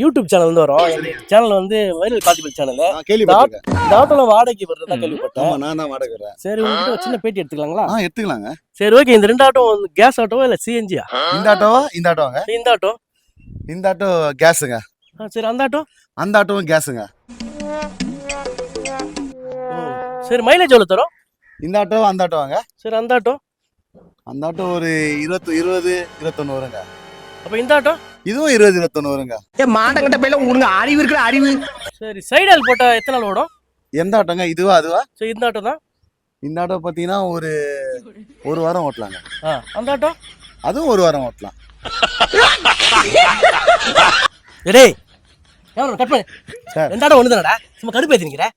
YouTube channel வந்து வரும். Channel வந்து வைரல் காட்டிபிள் சேனல். கேள்விப்பட்டிருக்கேன். இந்த ஆட்டோல வாடகைக்கு வர்றதா கேள்விப்பட்டேன். ஆமா, நான் தான் வாடகை வரேன். சரி, உங்ககிட்ட ஒரு சின்ன பேட்டி எடுத்துக்கலாங்களா? எடுத்துக்கலாங்க. சரி, ஓகே. இந்த ரெண்டு ஆட்டோ கேஸ் ஆட்டோவா இல்ல சிஎன்ஜியா? இந்த ஆட்டோவா? இந்த ஆட்டோவாங்க. இந்த ஆட்டோ கேஸுங்க. சரி, அந்த ஆட்டோ? அந்த ஆட்டோவும் கேஸுங்க. சரி, மைலேஜ் எவ்வளவு தரும்? இந்த ஆட்டோவா அந்த ஆட்டோவாங்க? சரி, அந்த ஆட்டோ? அந்த ஆட்டோ ஒரு 20-21 வருங்க. அப்ப இந்த ஆட்டோ? இதுவும் 20-21 வருங்க. மாட்டங்கிட்ட போயில உங்களுக்கு அறிவு இருக்கிற அறிவு. சரி, சைடு ஆல் போட்டா எத்தனை நாள் ஓடும்? எந்த ஆட்டோங்க? இதுவா அதுவா? சரி, இந்த ஆட்டோ தான். இந்த ஆட்டோ பாத்தீங்கன்னா ஒரு வாரம் ஓட்டலாங்க. அந்த ஆட்டோ? அதுவும் ஒரு வாரம் ஓட்டலாம். டேய், ஏன் கட் பண்ணு சார். இந்த ஆட்டோ ஒண்ணுதானடா, சும்மா கடுப்பு ஏத்தினிக்கிற.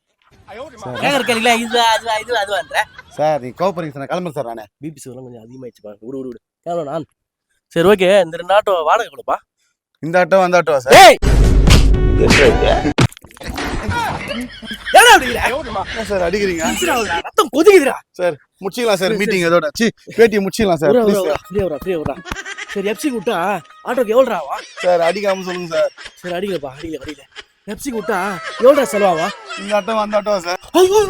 கேக்குற கேள்வில இது அதுவான்ற. சார், நீ கோபப்படுறீங்க சார். கிளம்புறேன் சார். நானே பிபி எல்லாம் கொஞ்சம் அதிகமாயிடுச்சு பாருங்க. விடு கேளு நான். சரி, ஓகே. இந்த ரெண்டு ஆட்டோ வாடகை கொடுப்பா. இந்த ஆட்டோ அந்த ஆட்டோவா சார்? ஏய், சார் அடிக்கிறீங்க? ரத்தம் கொதிக்குதுடா. சார் முடிச்சிக்கலாம் சார். மீட்டிங் இதோட பேட்டி முடிச்சிக்கலாம் சார். ஃப்ரீயா வரா. சரி, எஃப்சி விட்டா ஆட்டோக்கு எவ்வளோ ஆவா? சார் அடிக்காம சொல்லுங்க சார். சரி, அடிக்கலப்பா, அடிக்கல. எஃப்சி விட்டா எவ்வளோ செலவாவா? இந்த ஆட்டோ அந்த ஆட்டோவா சார்? ஐயோ